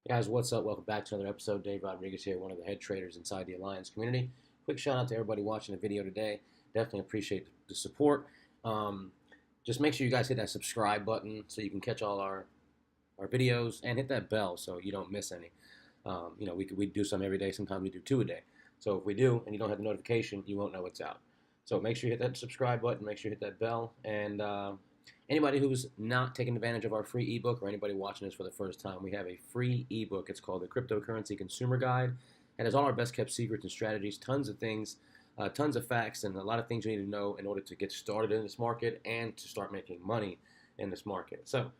Guys, what's up? Welcome back to another episode. Dave Rodriguez here, one of the head traders inside the Alliance community. Quick shout out to everybody watching the video today. Definitely appreciate the support. Um, just make sure you guys hit that subscribe button so you can catch all our videos and hit that bell so you don't miss any. We do some every day. Sometimes we do two a day. So if we do and you don't have the notification, you won't know what's out. So make sure you hit that subscribe button. Make sure you hit that bell. And anybody who's not taking advantage of our free ebook or anybody watching this for the first time, we have a free ebook. It's called the Cryptocurrency Consumer Guide. It has all our best kept secrets and strategies, tons of things, tons of facts, and a lot of things you need to know in order to get started in this market and to start making money in this market. So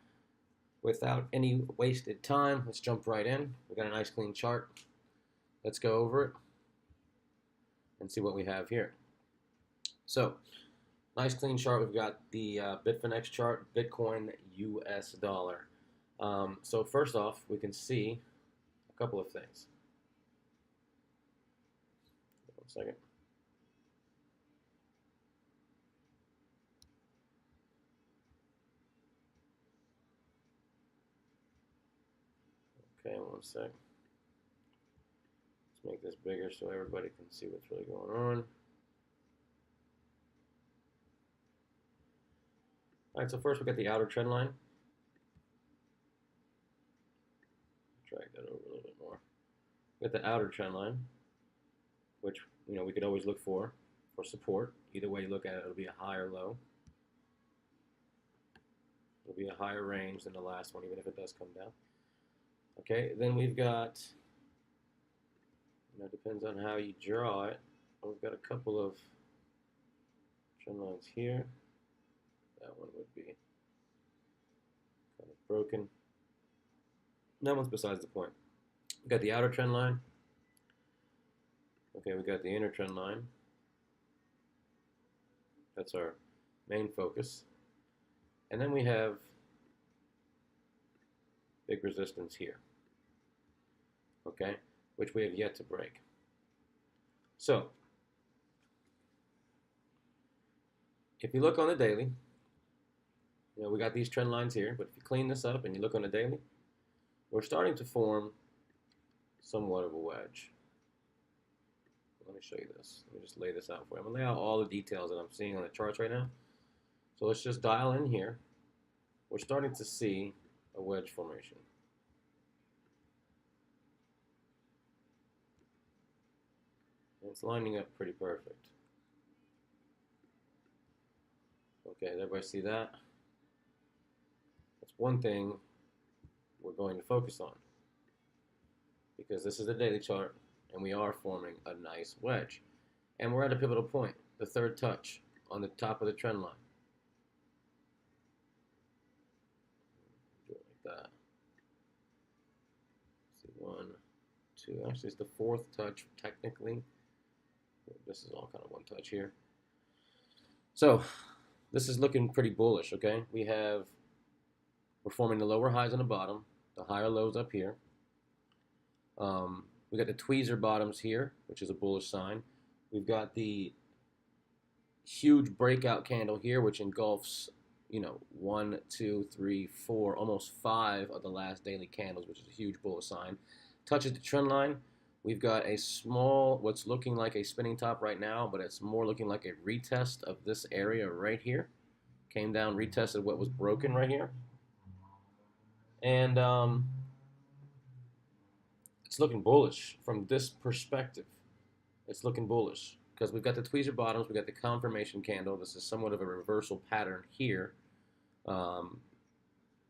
without any wasted time, let's jump right in. We got a nice clean chart. Let's go over it and see what we have here. So nice clean chart. We've got the Bitfinex chart, Bitcoin, US dollar. So first off, we can see a couple of things. 1 second. Okay, 1 sec. Let's make this bigger so everybody can see what's really going on. All right, so first we got the outer trend line. Drag that over a little bit more. We got the outer trend line, which we could always look for support. Either way you look at it, it'll be a high or low. It'll be a higher range than the last one, even if it does come down. Okay, then we've got, depends on how you draw it. We've got a couple of trend lines here. That one would be kind of broken. That one's besides the point. We got the outer trend line. Okay, we got the inner trend line. That's our main focus. And then we have big resistance here. Okay, which we have yet to break. So, if you look on the daily, we got these trend lines here, but if you clean this up and you look on the daily, we're starting to form somewhat of a wedge. Let me show you this. Let me just lay this out for you. I'm going to lay out all the details that I'm seeing on the charts right now. So let's just dial in here. We're starting to see a wedge formation. And it's lining up pretty perfect. Okay, does everybody see that? That's one thing we're going to focus on, because this is the daily chart and we are forming a nice wedge, and we're at a pivotal point, the third touch on the top of the trend line. Do it like that. See, 1, 2, actually it's the fourth touch technically. This is all kind of one touch here. So this is looking pretty bullish. Okay, we're forming the lower highs on the bottom, the higher lows up here. We got the tweezer bottoms here, which is a bullish sign. We've got the huge breakout candle here, which engulfs, 1, 2, 3, 4, almost 5 of the last daily candles, which is a huge bullish sign. Touches the trend line. We've got a small, what's looking like a spinning top right now, but it's more looking like a retest of this area right here. Came down, retested what was broken right here. And it's looking bullish from this perspective. It's looking bullish because we've got the tweezer bottoms, we've got the confirmation candle. This is somewhat of a reversal pattern here.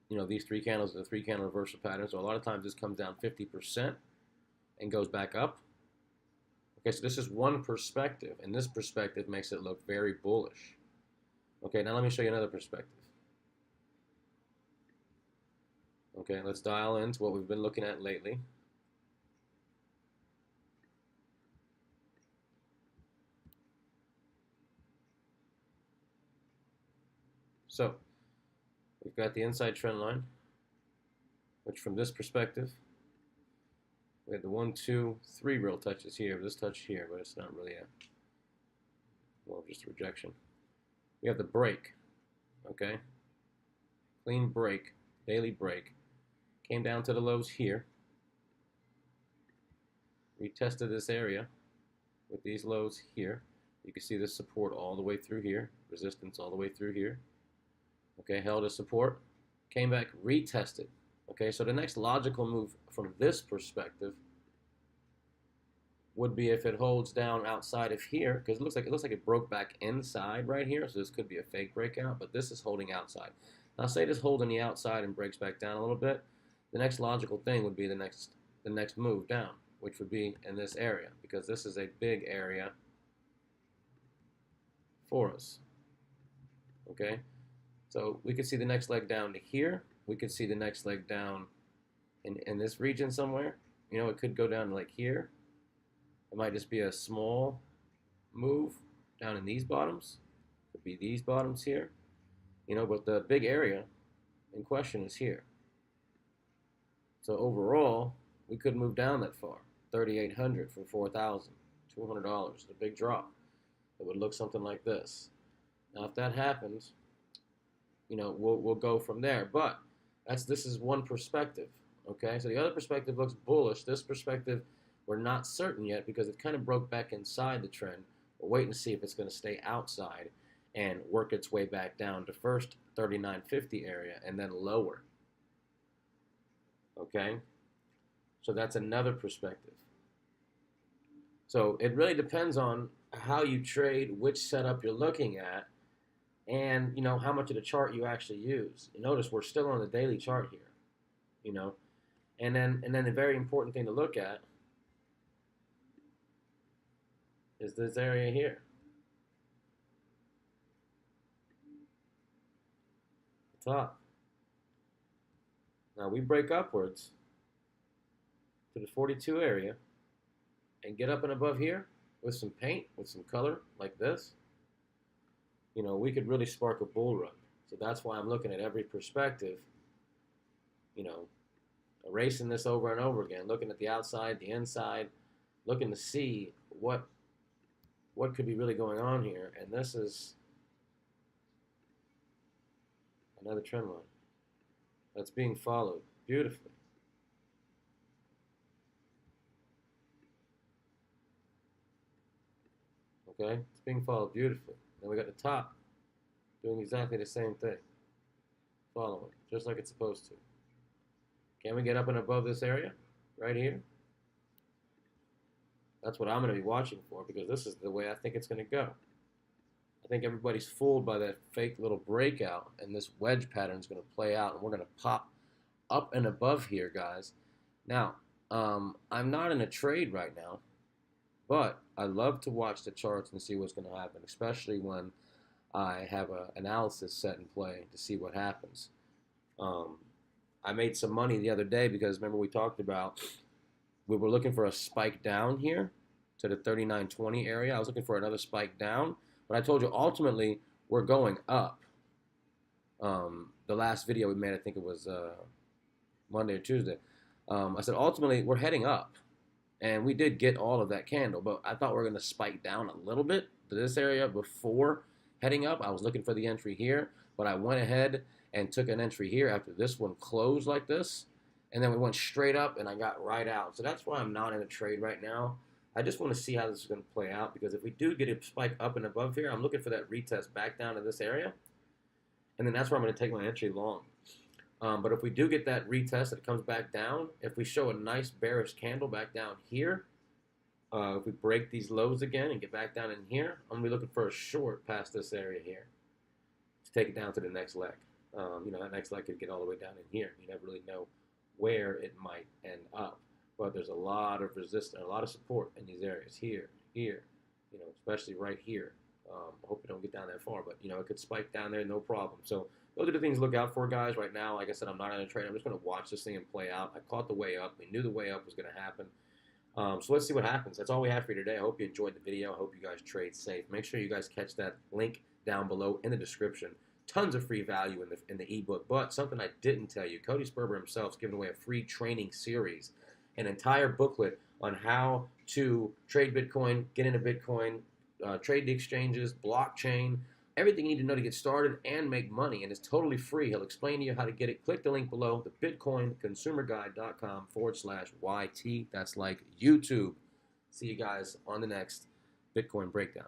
These three candles are the three candle reversal pattern. So a lot of times this comes down 50% and goes back up. Okay, so this is one perspective, and this perspective makes it look very bullish. Okay, now let me show you another perspective. Okay, let's dial into what we've been looking at lately. So, we've got the inside trend line, which from this perspective, we have the 1, 2, 3 real touches here, this touch here, but it's not really more of just a rejection. We have the break, okay? Clean break, daily break. Came down to the lows here, retested this area with these lows here. You can see the support all the way through here, resistance all the way through here. Okay, held a support, came back, retested. Okay, so the next logical move from this perspective would be if it holds down outside of here, because it looks like it broke back inside right here, so this could be a fake breakout, but this is holding outside. Now say this holds on the outside and breaks back down a little bit, the next logical thing would be the next move down, which would be in this area, because this is a big area for us. Okay, so we could see the next leg down to here. We could see the next leg down in this region somewhere. You know, it could go down to like here. It might just be a small move down in these bottoms. Could be these bottoms here. You know, but the big area in question is here. So overall, we could move down that far. 3,800 from 4,000. $200. A big drop. It would look something like this. Now, if that happens, you know, we'll go from there. But this is one perspective. Okay, so the other perspective looks bullish. This perspective, we're not certain yet because it kind of broke back inside the trend. We're waiting to see if it's going to stay outside and work its way back down to first 39.50 area and then lower. Okay, so that's another perspective. So it really depends on how you trade, which setup you're looking at, and you know how much of the chart you actually use. You notice we're still on the daily chart here, you know, and then the very important thing to look at is this area here. The top. Now we break upwards to the 42 area and get up and above here with some paint, with some color like this. You know, we could really spark a bull run. So that's why I'm looking at every perspective, you know, erasing this over and over again, looking at the outside, the inside, looking to see what could be really going on here. And this is another trend line that's being followed beautifully. Okay, it's being followed beautifully. Then we got the top doing exactly the same thing, following, just like it's supposed to. Can we get up and above this area right here? That's what I'm going to be watching for, because this is the way I think it's going to go. I think everybody's fooled by that fake little breakout, and this wedge pattern is going to play out, and we're going to pop up and above here, guys. Now, I'm not in a trade right now, but I love to watch the charts and see what's going to happen, especially when I have an analysis set in play to see what happens. I made some money the other day because remember we talked about we were looking for a spike down here to the 39.20 area. I was looking for another spike down, but I told you ultimately we're going up. The last video we made, I think it was Monday or Tuesday. I said ultimately we're heading up. And we did get all of that candle, but I thought we were going to spike down a little bit to this area before heading up. I was looking for the entry here, but I went ahead and took an entry here after this one closed like this. And then we went straight up, and I got right out. So that's why I'm not in a trade right now. I just want to see how this is going to play out, because if we do get a spike up and above here, I'm looking for that retest back down to this area. And then that's where I'm going to take my entry long. But if we do get that retest that comes back down, if we show a nice bearish candle back down here, if we break these lows again and get back down in here, I'm going to be looking for a short past this area here to take it down to the next leg. You know, that next leg could get all the way down in here. You never really know where it might end up. But there's a lot of resistance, a lot of support in these areas here, you know, especially right here. I hope we don't get down that far, but, you know, it could spike down there, no problem. So those are the things to look out for, guys. Right now, like I said, I'm not in a trade. I'm just going to watch this thing and play out. I caught the way up. We knew the way up was going to happen. So let's see what happens. That's all we have for you today. I hope you enjoyed the video. I hope you guys trade safe. Make sure you guys catch that link down below in the description. Tons of free value in the ebook. But something I didn't tell you, Cody Sperber himself is giving away a free training series, an entire booklet on how to trade Bitcoin, get into Bitcoin, trade the exchanges, blockchain, everything you need to know to get started and make money, and it's totally free. He'll explain to you how to get it. Click the link below, the bitcoinconsumerguide.com/YT. That's like YouTube. See you guys on the next Bitcoin Breakdown.